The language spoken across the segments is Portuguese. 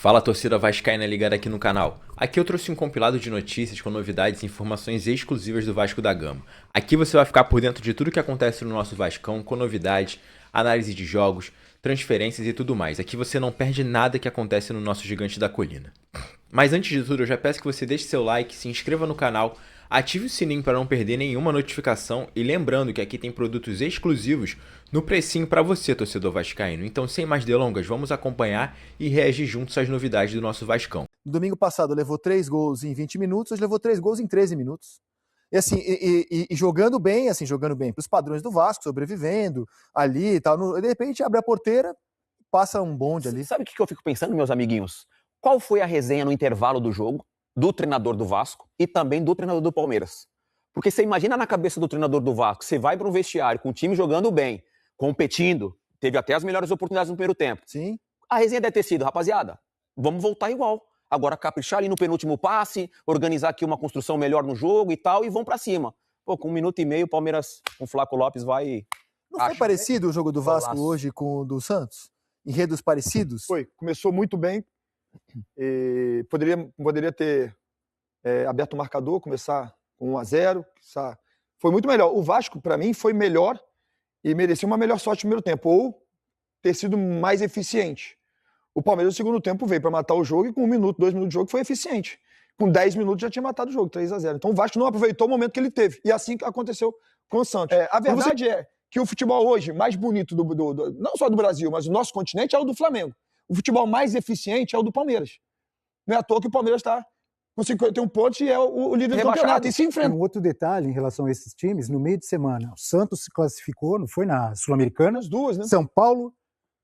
Fala, torcida vascaína ligada aqui no canal. Aqui eu trouxe um compilado de notícias com novidades e informações exclusivas do Vasco da Gama. Aqui você vai ficar por dentro de tudo que acontece no nosso Vascão, com novidades, análise de jogos, transferências e tudo mais. Aqui você não perde nada que acontece no nosso Gigante da Colina. Mas antes de tudo, eu já peço que você deixe seu like, se inscreva no canal, ative o sininho para não perder nenhuma notificação e lembrando que aqui tem produtos exclusivos no precinho para você, torcedor vascaíno. Então, sem mais delongas, vamos acompanhar e reagir juntos às novidades do nosso Vascão. Domingo passado levou 3 gols em 20 minutos, hoje levou 3 gols em 13 minutos. E assim, jogando bem para os padrões do Vasco, sobrevivendo ali e tal. De repente abre a porteira, passa um bonde ali. Sabe o que eu fico pensando, meus amiguinhos? Qual foi a resenha no intervalo do jogo do treinador do Vasco e também do treinador do Palmeiras? Porque você imagina na cabeça do treinador do Vasco, você vai para um vestiário com o time jogando bem, competindo, teve até as melhores oportunidades no primeiro tempo. Sim. A resenha deve ter sido, rapaziada, vamos voltar igual. Agora caprichar ali no penúltimo passe, organizar aqui uma construção melhor no jogo e tal, e vão pra cima. Pô, com 1 minuto e meio, o Palmeiras com o Flaco Lopes vai... Não foi parecido o jogo do Vasco hoje com o do Santos? Enredos parecidos? Foi, começou muito bem. E poderia ter aberto o marcador, começar com 1-0. Foi muito melhor. O Vasco, para mim, foi melhor e merecia uma melhor sorte no primeiro tempo, ou ter sido mais eficiente. O Palmeiras no segundo tempo veio para matar o jogo e com 1 minuto, 2 minutos de jogo foi eficiente. Com 10 minutos já tinha matado o jogo, 3-0. Então o Vasco não aproveitou o momento que ele teve. E assim aconteceu com o Santos. A verdade é que o futebol hoje mais bonito, não só do Brasil, mas do nosso continente, é o do Flamengo. O futebol mais eficiente é o do Palmeiras. Não é à toa que o Palmeiras está com 51 pontos e é o líder do campeonato. E se enfrenta. Um outro detalhe em relação a esses times, no meio de semana, o Santos se classificou, não foi na Sul-Americana? As duas, né? São Paulo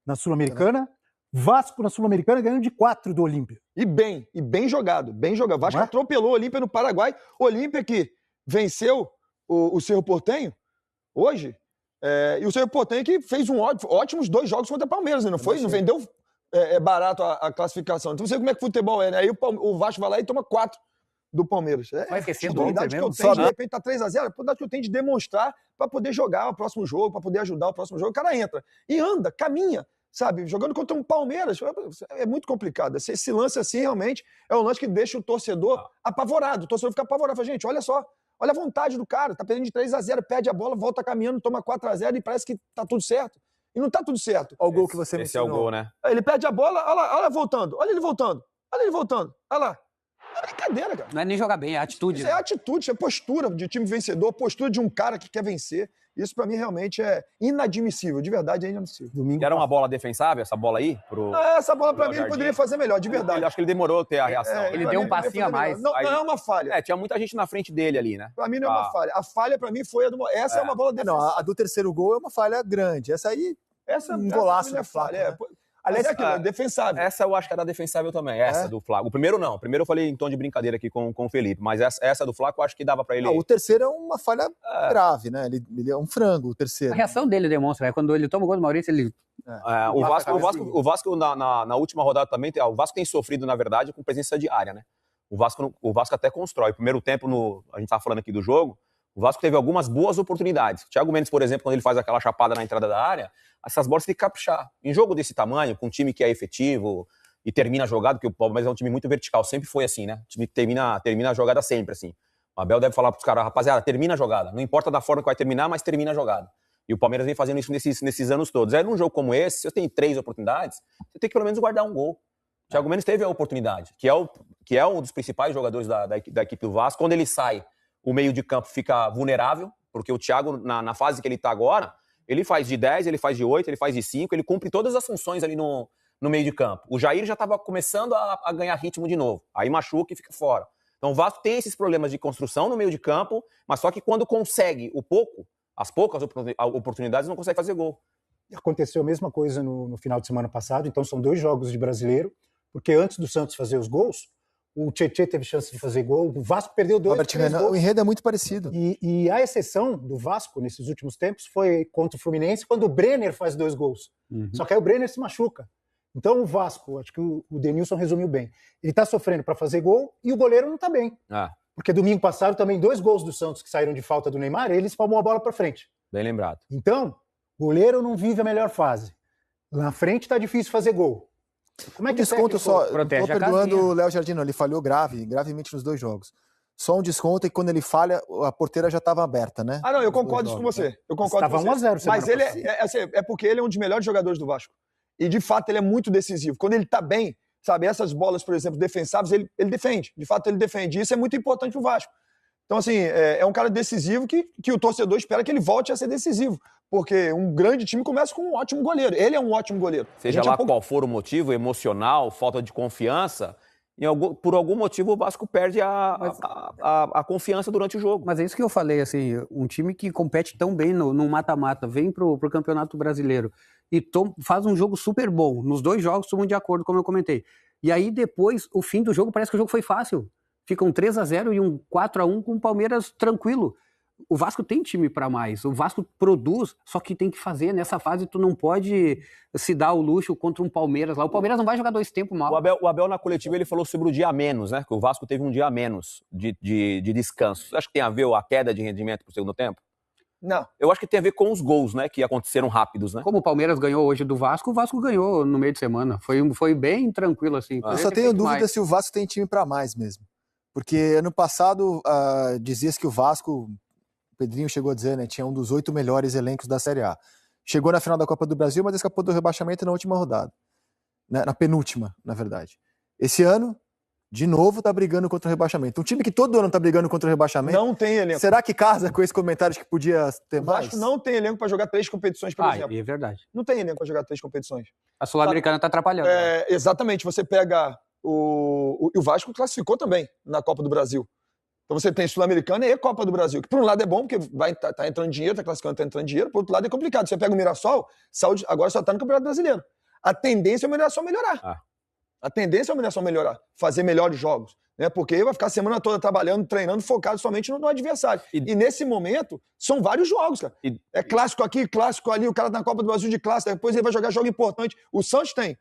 na Sul-Americana, Vasco na Sul-Americana ganhando de 4 do Olímpia. E bem jogado, bem jogado. Vasco atropelou o Olímpia no Paraguai. O Olímpia que venceu o Cerro Porteño hoje, e o Cerro Porteño que fez ótimos 2 jogos contra o Palmeiras, não foi? Não vendeu barato a classificação. Então você vê como é que futebol é, né? Aí o Vasco vai lá e toma 4 do Palmeiras. Vai esquecer do Inter mesmo? De repente tá 3-0, a oportunidade que eu tenho de demonstrar para poder jogar o próximo jogo, para poder ajudar o próximo jogo. O cara entra e anda, caminha, sabe? Jogando contra um Palmeiras, é muito complicado. Esse lance assim, realmente, é um lance que deixa o torcedor apavorado. O torcedor fica apavorado. Fala, gente, olha só, olha a vontade do cara. Tá perdendo de 3-0, perde a bola, volta caminhando, toma 4-0 e parece que tá tudo certo. E não tá tudo certo. Olha o gol que você mencionou. Esse é o gol, né? Ele perde a bola, olha lá voltando, olha ele voltando, olha lá. É brincadeira, cara. Não é nem jogar bem, é atitude. Isso é atitude, isso é postura de time vencedor, postura de um cara que quer vencer. Isso pra mim realmente é inadmissível, de verdade é inadmissível. Era uma bola defensável, essa bola aí? Essa bola pra mim ele poderia fazer melhor, de verdade. Eu acho que ele demorou a ter a reação. Ele deu um passinho a mais. Não é uma falha. Tinha muita gente na frente dele ali, né? Pra mim não é uma falha. A falha pra mim foi essa é uma bola defensável. Não, a do terceiro gol é uma falha grande. Essa aí um golaço de falha. Aliás, é defensável. Essa eu acho que era defensável também, essa do Flaco. O primeiro não. O primeiro eu falei em tom de brincadeira aqui com o Felipe, mas essa do Flaco eu acho que dava pra ele... O terceiro é uma falha grave, né? Ele é um frango, o terceiro. A reação dele demonstra, né? Quando ele toma o gol do Maurício, ele... O Vasco na última rodada também, o Vasco tem sofrido, na verdade, com presença diária, né? O Vasco até constrói. Primeiro tempo, a gente tava falando aqui do jogo, o Vasco teve algumas boas oportunidades. O Thiago Mendes, por exemplo, quando ele faz aquela chapada na entrada da área, essas bolas tem que caprichar. Em jogo desse tamanho, com um time que é efetivo e termina a jogada, porque o Palmeiras é um time muito vertical, sempre foi assim, né? O time que termina a jogada sempre, assim. O Abel deve falar pros caras, rapaziada, termina a jogada. Não importa da forma que vai terminar, mas termina a jogada. E o Palmeiras vem fazendo isso nesses anos todos. Aí num jogo como esse, se você tem 3 oportunidades, você tem que pelo menos guardar um gol. O Thiago Mendes teve a oportunidade, que é um dos principais jogadores da equipe do Vasco. Quando ele sai, o meio de campo fica vulnerável, porque o Thiago, na fase que ele tá agora, ele faz de 10, ele faz de 8, ele faz de 5, ele cumpre todas as funções ali no meio de campo. O Jair já estava começando a ganhar ritmo de novo, aí machuca e fica fora. Então o Vasco tem esses problemas de construção no meio de campo, mas só que quando consegue as poucas oportunidades, não consegue fazer gol. Aconteceu a mesma coisa no final de semana passado, então são 2 jogos de brasileiro, porque antes do Santos fazer os gols, o Tietê teve chance de fazer gol, o Vasco perdeu 2 gols. O enredo é muito parecido. E a exceção do Vasco nesses últimos tempos foi contra o Fluminense, quando o Brenner faz 2 gols. Só que aí o Brenner se machuca. Então o Vasco, acho que o Denilson resumiu bem, ele tá sofrendo para fazer gol e o goleiro não tá bem. Porque domingo passado também 2 gols do Santos que saíram de falta do Neymar, eles palmou a bola para frente. Bem lembrado. Então, o goleiro não vive a melhor fase. Lá na frente tá difícil fazer gol. Como é Um que desconto técnico só, não protege tô a perdoando casinha? o Léo Jardim, ele falhou gravemente nos 2 jogos. Só um desconto e quando ele falha, a porteira já estava aberta, né? Ah, não, eu Nos 2 concordo isso com jogos, você. né? Eu concordo Estava com você. 1 a 0 semana Mas ele passada. assim, é porque ele é um dos melhores jogadores do Vasco. E, de fato, ele é muito decisivo. Quando ele tá bem, sabe, essas bolas, por exemplo, defensáveis, ele defende. De fato, ele defende. E isso é muito importante pro Vasco. Então, assim, é um cara decisivo que o torcedor espera que ele volte a ser decisivo. Porque um grande time começa com um ótimo goleiro. Ele é um ótimo goleiro. Seja lá qual for o motivo, emocional, falta de confiança, por algum motivo o Vasco perde a confiança durante o jogo. Mas é isso que eu falei, assim, um time que compete tão bem no mata-mata, vem pro Campeonato Brasileiro e faz um jogo super bom. Nos 2 jogos, todo mundo de acordo, como eu comentei. E aí depois, o fim do jogo, parece que o jogo foi fácil. Fica um 3-0 e um 4-1 com o Palmeiras tranquilo. O Vasco tem time para mais, o Vasco produz, só que tem que fazer nessa fase, tu não pode se dar o luxo contra um Palmeiras lá. O Palmeiras não vai jogar 2 tempos mal. O Abel na coletiva ele falou sobre o dia a menos, né? Que o Vasco teve um dia a menos de descanso. Você acha que tem a ver a queda de rendimento pro segundo tempo? Não. Eu acho que tem a ver com os gols, né? Que aconteceram rápidos, né? Como o Palmeiras ganhou hoje do Vasco, o Vasco ganhou no meio de semana. Foi bem tranquilo, assim. Eu só tenho dúvida se o Vasco tem time para mais mesmo. Porque ano passado dizia-se que o Vasco, o Pedrinho chegou a dizer, né, tinha um dos 8 melhores elencos da Série A. Chegou na final da Copa do Brasil, mas escapou do rebaixamento na última rodada. Né, na penúltima, na verdade. Esse ano, de novo, tá brigando contra o rebaixamento. Um time que todo ano tá brigando contra o rebaixamento. Não tem elenco. Será que casa com esse comentário de que podia ter O mais? Vasco não tem elenco para jogar 3 competições, por exemplo. É verdade. Não tem elenco para jogar 3 competições. A Sul-Americana tá atrapalhando. Exatamente. Você pega o Vasco classificou também na Copa do Brasil. Então você tem Sul-Americana e Copa do Brasil, que por um lado é bom, porque tá entrando dinheiro, tá classificando, tá entrando dinheiro, por outro lado é complicado. Você pega o Mirassol, agora só tá no Campeonato Brasileiro. A tendência é o Mirassol melhorar. A tendência é o Mirassol melhorar, fazer melhores jogos, né? Porque vai ficar a semana toda trabalhando, treinando, focado somente no adversário. E nesse momento, são vários jogos, cara. É clássico aqui, clássico ali, o cara na Copa do Brasil de clássico, depois ele vai jogar jogo importante. O Santos tem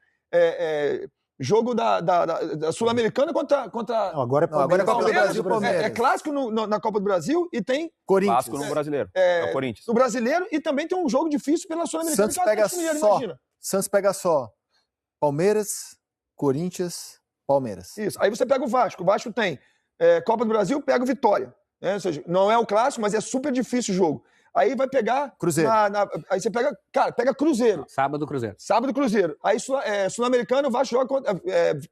jogo da Sul-Americana contra... Não, agora é Agora é Copa do Brasil, Palmeiras. É clássico na Copa do Brasil e tem Corinthians. Vasco no brasileiro. É o Corinthians. no brasileiro e também tem um jogo difícil pela Sul-Americana. Santos pega só Palmeiras, Corinthians, Palmeiras. Isso. Aí você pega o Vasco. O Vasco tem Copa do Brasil, pega o Vitória. Né? Ou seja, não é o clássico, mas é super difícil o jogo. Aí vai pegar... Cruzeiro. Aí você pega... Cara, pega Cruzeiro. Sábado, Cruzeiro. Sábado, Cruzeiro. Aí Sul-Americano, o Vasco joga contra...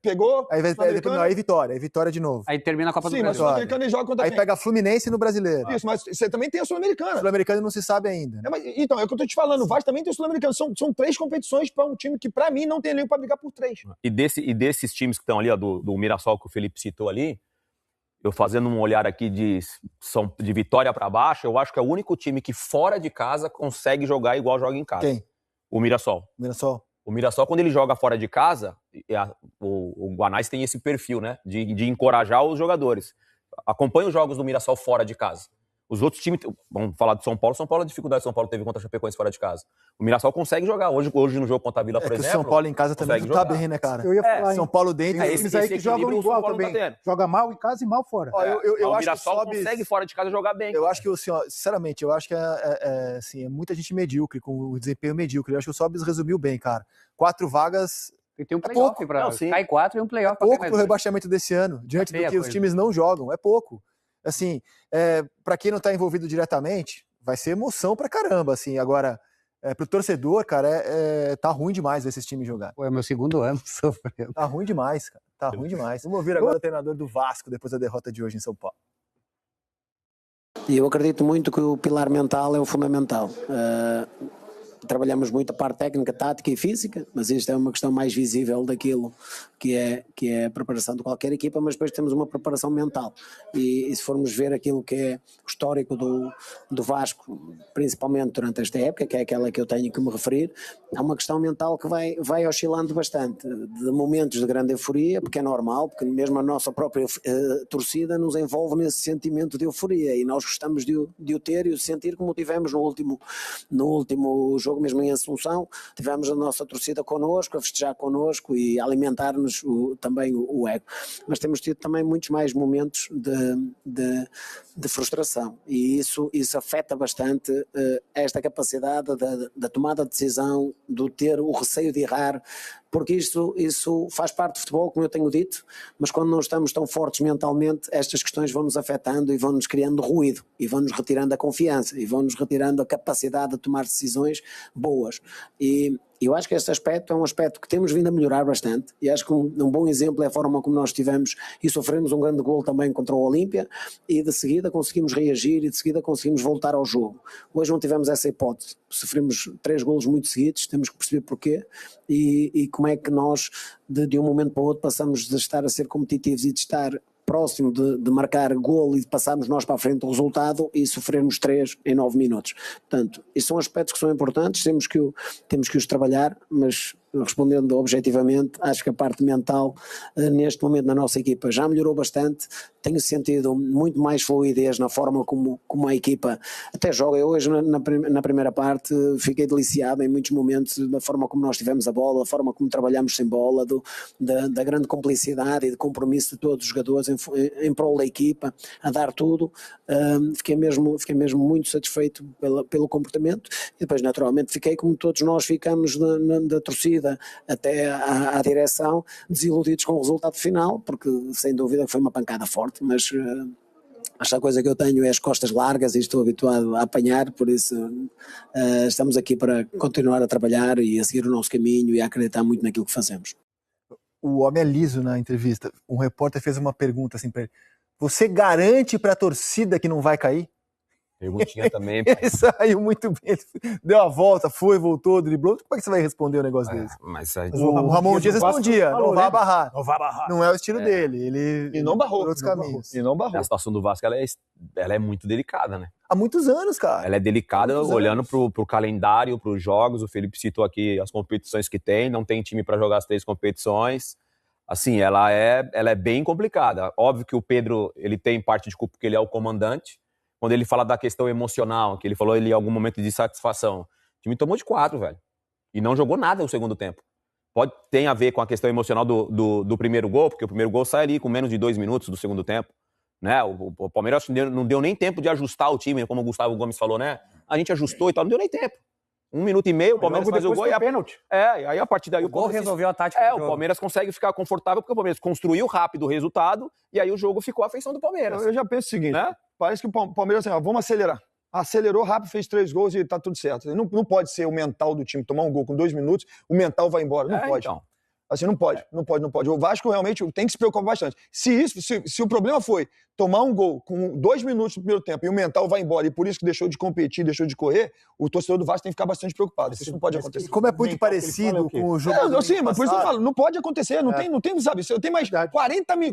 pegou... Aí Vitória de novo. Aí termina a Copa do Sim, mas Brasil. Sul-Americano ele joga contra Aí quem? pega Fluminense no Brasileiro. Isso, mas você também tem a Sul-Americana. Sul-Americano não se sabe ainda. Então, é o que eu tô te falando. O Vasco também tem o Sul-Americano. São 3 competições para um time que, para mim, não tem elenco para brigar por 3. E desses times que estão ali, ó, do Mirassol que o Felipe citou ali, eu fazendo um olhar aqui de Vitória para baixo, eu acho que é o único time que fora de casa consegue jogar igual joga em casa. Quem? O Mirassol. O Mirassol, quando ele joga fora de casa, o Guanais tem esse perfil, né? De encorajar os jogadores. Acompanha os jogos do Mirassol fora de casa. Os outros times, vamos falar de São Paulo, a dificuldade que São Paulo teve contra a Chapecoense fora de casa. O Mirassol consegue jogar. Hoje no jogo contra a Vila, por exemplo... o São Paulo em casa também não tá bem, né, cara? Eu ia falar, São Paulo dentro... Tem times aí que jogam igual também. Joga mal em casa e mal fora. Eu o acho Mirassol que consegue fora de casa jogar bem. Eu acho que, assim, sinceramente, eu acho que assim, é muita gente medíocre, com o desempenho medíocre. Eu acho que o Sobis resumiu bem, cara. 4 vagas... Tem um playoff pra... Cai 4 e um playoff pra pouco pro rebaixamento desse ano, diante do que os times não jogam. É pouco. Assim, para quem não tá envolvido diretamente, vai ser emoção pra caramba, assim. Agora, pro torcedor, cara, tá ruim demais ver esses times jogar. Pô, é meu segundo ano sofrendo. Tá ruim demais, cara. Tá ruim demais. Vamos ouvir agora o treinador do Vasco, depois da derrota de hoje em São Paulo. E eu acredito muito que o pilar mental é o fundamental. Trabalhamos muito a parte técnica, tática e física, mas isto é uma questão mais visível daquilo que é a preparação de qualquer equipa, mas depois temos uma preparação mental. E se formos ver aquilo que é o histórico do Vasco, principalmente durante esta época, que é aquela que eu tenho que me referir, há uma questão mental que vai oscilando bastante, de momentos de grande euforia, porque é normal, porque mesmo a nossa própria torcida nos envolve nesse sentimento de euforia, e nós gostamos de o ter e o sentir, como tivemos no último jogo, mesmo em Assunção, tivemos a nossa torcida connosco, a festejar connosco e a alimentar-nos também o ego. Mas temos tido também muitos mais momentos de frustração, e isso afeta bastante esta capacidade da tomada de decisão, do ter o receio de errar, porque isso faz parte do futebol, como eu tenho dito, mas quando não estamos tão fortes mentalmente, estas questões vão-nos afetando e vão-nos criando ruído, e vão-nos retirando a confiança, e vão-nos retirando a capacidade de tomar decisões boas. E eu acho que este aspecto é um aspecto que temos vindo a melhorar bastante, e acho que um bom exemplo é a forma como nós tivemos e sofremos um grande gol também contra o Olímpia, e de seguida conseguimos reagir e de seguida conseguimos voltar ao jogo. Hoje não tivemos essa hipótese, sofremos 3 golos muito seguidos, temos que perceber porquê e como é que nós de um momento para o outro passamos de estar a ser competitivos e de estar próximo de marcar golo e de passarmos nós para a frente do resultado e sofrermos 3 em 9 minutos. Portanto, estes são aspectos que são importantes, temos que os trabalhar, mas respondendo objetivamente, acho que a parte mental neste momento na nossa equipa já melhorou bastante, tenho sentido muito mais fluidez na forma como a equipa até joga. Eu hoje na primeira parte fiquei deliciado em muitos momentos da forma como nós tivemos a bola, da forma como trabalhamos sem bola, da grande complicidade e de compromisso de todos os jogadores em prol da equipa, a dar tudo. Fiquei mesmo muito satisfeito pelo comportamento e depois naturalmente fiquei como todos nós ficamos da torcida até à direção, desiludidos com o resultado final, porque sem dúvida foi uma pancada forte, mas esta coisa que eu tenho é as costas largas e estou habituado a apanhar, por isso estamos aqui para continuar a trabalhar e a seguir o nosso caminho e a acreditar muito naquilo que fazemos. O homem é liso na entrevista. Um repórter fez uma pergunta assim para ele: você garante para a torcida que não vai cair? Perguntinha também. Ele saiu muito bem, ele deu a volta, voltou, driblou. Como é que você vai responder um negócio desse? Mas o Ramon Dias respondia, falou, não vai né? barrar. Não vai barrar. Não é o estilo dele. Ele E não barrou. por outros caminhos. E não barrou. a situação do Vasco ela é muito delicada, né? Há muitos anos, cara. Ela é delicada Muitos olhando anos. pro calendário, pros jogos. O Felipe citou aqui as competições que tem, não tem time para jogar as 3 competições. Assim, ela é bem complicada. Óbvio que o Pedro, ele tem parte de culpa porque ele é o comandante. Quando ele fala da questão emocional, que ele falou ele em algum momento de satisfação, o time tomou de 4, velho. E não jogou nada no segundo tempo. Tem a ver com a questão emocional do primeiro gol, porque o primeiro gol sai ali com menos de 2 minutos do segundo tempo. Né? O Palmeiras não deu nem tempo de ajustar o time, como o Gustavo Gomes falou, né? A gente ajustou e tal, não deu nem tempo. 1 minuto e meio, o Palmeiras faz o gol e pênalti. aí a partir daí O gol resolveu a tática do o jogo. Palmeiras consegue ficar confortável porque o Palmeiras construiu rápido o resultado e aí o jogo ficou à feição do Palmeiras. Eu já penso o seguinte, Né? parece que o Palmeiras assim, ó, vamos acelerar. Acelerou rápido, fez 3 gols e tá tudo certo. Não pode ser o mental do time tomar um gol com 2 minutos, o mental vai embora. Não pode. Então. Assim, não pode. O Vasco realmente tem que se preocupar bastante. Se o problema foi tomar um gol com 2 minutos no primeiro tempo e o mental vai embora e por isso que deixou de competir, deixou de correr, o torcedor do Vasco tem que ficar bastante preocupado. Isso não pode acontecer. E como é muito parecido com o jogo. Sim, mas por isso eu falo, não pode acontecer, não tem, sabe? Eu tenho mais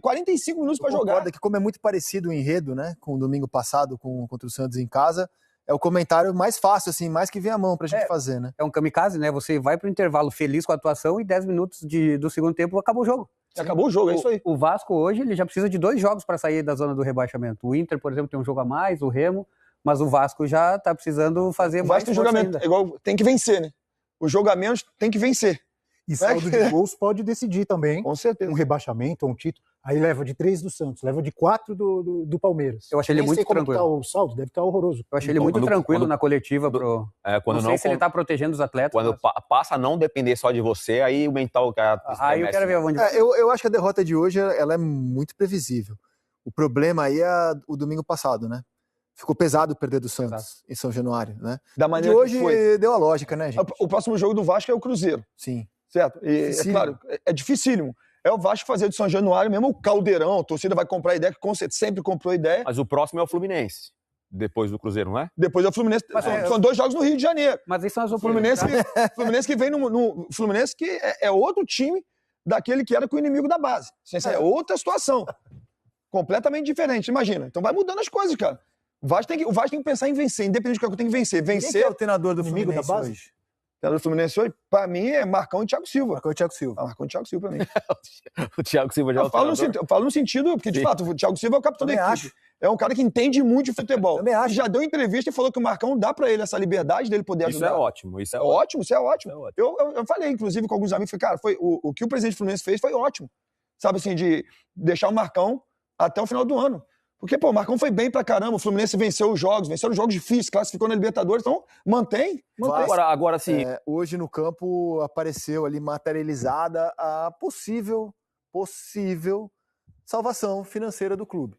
45 minutos para jogar. Concorda que como é muito parecido o enredo, né, com o domingo passado contra o Santos em casa, é o comentário mais fácil, assim, mais que vem à mão pra gente fazer, né? É um kamikaze, né? Você vai pro intervalo feliz com a atuação e 10 minutos do segundo tempo acabou o jogo. Acabou o jogo, é isso aí. O Vasco hoje ele já precisa de 2 jogos para sair da zona do rebaixamento. O Inter, por exemplo, tem um jogo a mais, o Remo, mas o Vasco já tá precisando fazer O mais Vasco tem jogamento, é igual, tem que vencer, né? O jogo a menos tem que vencer. E saldo de gols pode decidir também Com certeza. um rebaixamento ou um título. Aí leva de 3 do Santos, leva de 4 do Palmeiras. Eu achei ele Nem muito sei como tranquilo. Tá o saldo deve estar horroroso. Eu achei ele muito tranquilo na coletiva. Quando não sei se ele tá protegendo os atletas. Quando passa a não depender só de você, aí o mental... Aí eu quero ver onde... Eu acho que a derrota de hoje ela é muito previsível. O problema aí é o domingo passado, né? Ficou pesado perder do Santos em São Januário, né? Da De maneira hoje que foi. deu a lógica, né, gente? O próximo jogo do Vasco é o Cruzeiro. Sim. Certo? E, é claro, é dificílimo. É o Vasco fazer de São Januário mesmo o caldeirão, a torcida vai comprar a ideia, que sempre comprou a ideia. Mas o próximo é o Fluminense, depois do Cruzeiro, não é? Depois é o Fluminense. São 2 jogos no Rio de Janeiro. Mas isso são as Fluminense oportunidades. Fluminense que vem no Fluminense que é outro time daquele que era com o inimigo da base. É outra situação. Completamente diferente, imagina. Então vai mudando as coisas, cara. O Vasco tem que pensar em vencer, independente do que tem que vencer. Quem que é o treinador do inimigo Fluminense da base? hoje? O treinador do Fluminense hoje, pra mim, é Marcão e Thiago Silva. Marcão e Thiago Silva. Marcão e Thiago Silva pra mim. O Thiago Silva já é o treinador. Eu falo no sentido, porque de fato, o Thiago Silva é o capitão da equipe. É um cara que entende muito de futebol. Também acho. Já deu entrevista e falou que o Marcão dá pra ele essa liberdade dele poder Isso ajudar. é ótimo. Isso é ótimo. Isso é ótimo. Isso é ótimo. Eu falei, inclusive, com alguns amigos, falei, cara, o que o presidente do Fluminense fez foi ótimo. Sabe assim, de deixar o Marcão até o final do ano. Porque, pô, o Marcão foi bem pra caramba, o Fluminense venceu os jogos difíceis, classificou na Libertadores, então mantém. Agora sim. Hoje no campo apareceu ali materializada a possível salvação financeira do clube.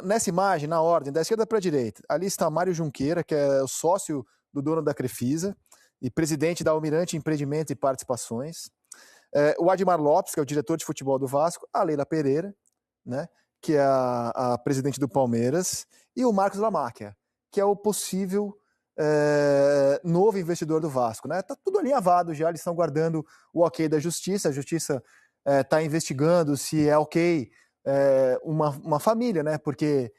Nessa imagem, na ordem, da esquerda para a direita, ali está Mário Junqueira, que é o sócio do dono da Crefisa e presidente da Almirante Empreendimentos e Participações. O Admar Lopes, que é o diretor de futebol do Vasco, a Leila Pereira, né, que é a presidente do Palmeiras, e o Marcos Lamáquia, que é o possível novo investidor do Vasco. Né? Tá tudo alinhavado já, eles estão guardando o ok da Justiça, a Justiça está investigando se é ok uma família, né? Porque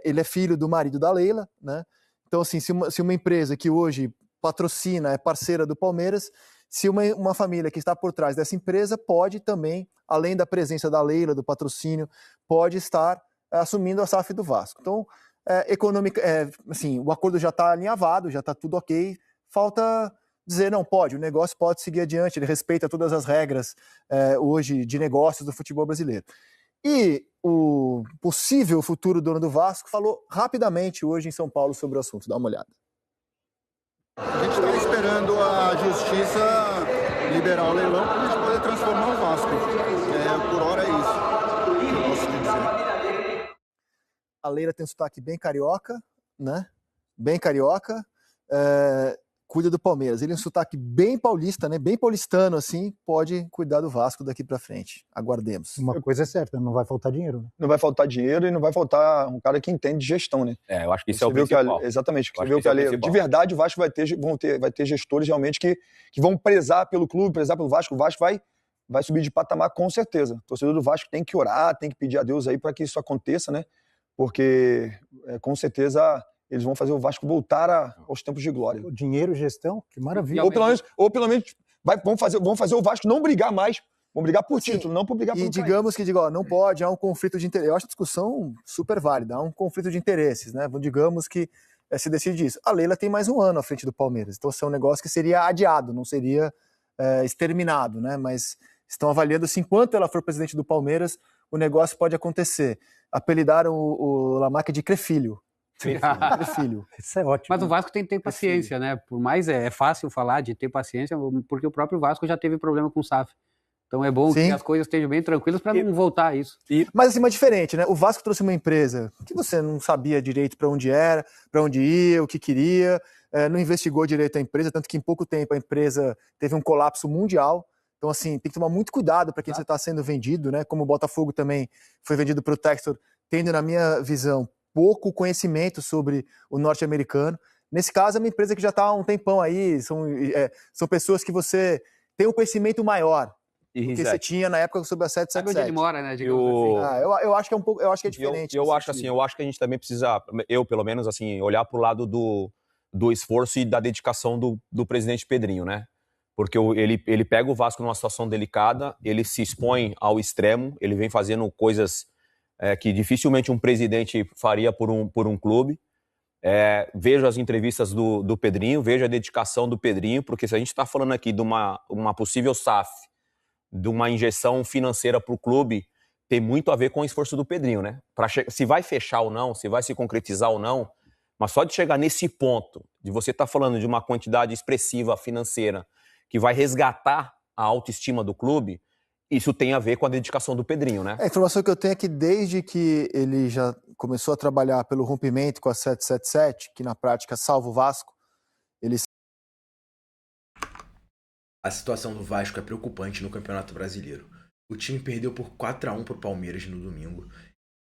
ele é filho do marido da Leila, né? Então, assim, se uma empresa que hoje patrocina, é parceira do Palmeiras, se uma família que está por trás dessa empresa pode também, além da presença da Leila, do patrocínio, pode estar assumindo a SAF do Vasco. Então, assim, o acordo já está alinhavado, já está tudo ok, falta dizer, não, o negócio pode seguir adiante, ele respeita todas as regras hoje de negócios do futebol brasileiro. E o possível futuro dono do Vasco falou rapidamente hoje em São Paulo sobre o assunto. Dá uma olhada. A gente está esperando a Justiça liberar o leilão para a gente poder transformar o Vasco. Por hora é isso que eu posso dizer. A Leila tem um sotaque bem carioca, né? Bem carioca. Cuida do Palmeiras. Ele é um sotaque bem paulista, né? Bem paulistano, assim, pode cuidar do Vasco daqui para frente. Aguardemos. Uma coisa é certa, não vai faltar dinheiro. Né? Não vai faltar dinheiro e não vai faltar um cara que entende de gestão, né? Eu acho que isso é o principal. Exatamente. Você viu que de verdade o Vasco vai ter gestores realmente que vão prezar pelo clube, prezar pelo Vasco. O Vasco vai subir de patamar com certeza. O torcedor do Vasco tem que orar, tem que pedir a Deus aí para que isso aconteça, né? Porque com certeza eles vão fazer o Vasco voltar aos tempos de glória. O dinheiro, gestão, que maravilha. Ou pelo menos vão fazer o Vasco não brigar mais. Vão brigar por título, não por brigar por digamos que não pode, há um conflito de interesse. Eu acho a discussão super válida, há um conflito de interesses, né? Digamos que se decide isso. A Leila tem mais um ano à frente do Palmeiras, então é um negócio que seria adiado, não seria exterminado, né? Mas estão avaliando se enquanto ela for presidente do Palmeiras, o negócio pode acontecer. Apelidaram o Lamáquia de Crefilho. Crefilho. Isso é ótimo. Mas o Vasco tem que ter paciência, né? Por mais é fácil falar de ter paciência, porque o próprio Vasco já teve problema com o SAF. Então é bom que as coisas estejam bem tranquilas para não voltar a isso. Mas assim, mais diferente, né? O Vasco trouxe uma empresa que você não sabia direito para onde era, para onde ia, o que queria, não investigou direito a empresa, tanto que em pouco tempo a empresa teve um colapso mundial. Então, assim, tem que tomar muito cuidado para quem você está sendo vendido, né? Como o Botafogo também foi vendido para o Textor, tendo, na minha visão, pouco conhecimento sobre o norte-americano. Nesse caso, é uma empresa que já está há um tempão aí, são pessoas que você tem um conhecimento maior do que você tinha na época sobre a 777. Sabe onde ele mora, né? Eu acho que é um pouco, eu acho que é diferente. Eu acho que a gente também precisa, eu pelo menos, assim, olhar para o lado do esforço e da dedicação do presidente Pedrinho, né? Porque ele pega o Vasco numa situação delicada, ele se expõe ao extremo, ele vem fazendo coisas que dificilmente um presidente faria por um clube. Vejo as entrevistas do Pedrinho, vejo a dedicação do Pedrinho, porque se a gente está falando aqui de uma possível SAF, de uma injeção financeira para o clube, tem muito a ver com o esforço do Pedrinho, né? Se vai fechar ou não, se vai se concretizar ou não, mas só de chegar nesse ponto, de você estar falando de uma quantidade expressiva financeira que vai resgatar a autoestima do clube, isso tem a ver com a dedicação do Pedrinho, né? A informação que eu tenho é que desde que ele já começou a trabalhar pelo rompimento com a 777, que na prática salva o Vasco, ele... A situação do Vasco é preocupante no Campeonato Brasileiro. O time perdeu por 4-1 para o Palmeiras no domingo,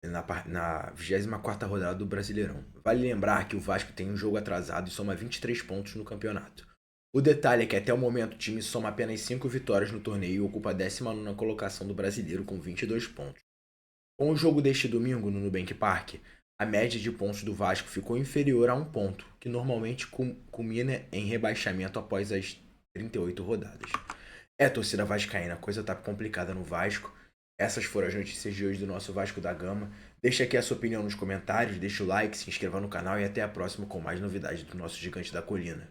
na 24ª rodada do Brasileirão. Vale lembrar que o Vasco tem um jogo atrasado e soma 23 pontos no campeonato. O detalhe é que até o momento o time soma apenas 5 vitórias no torneio e ocupa a 19ª colocação do Brasileiro com 22 pontos. Com o jogo deste domingo no Nubank Park, a média de pontos do Vasco ficou inferior a 1 ponto, que normalmente culmina em rebaixamento após as 38 rodadas. Torcida vascaína, a coisa tá complicada no Vasco. Essas foram as notícias de hoje do nosso Vasco da Gama. Deixa aqui a sua opinião nos comentários, deixa o like, se inscreva no canal e até a próxima com mais novidades do nosso Gigante da Colina.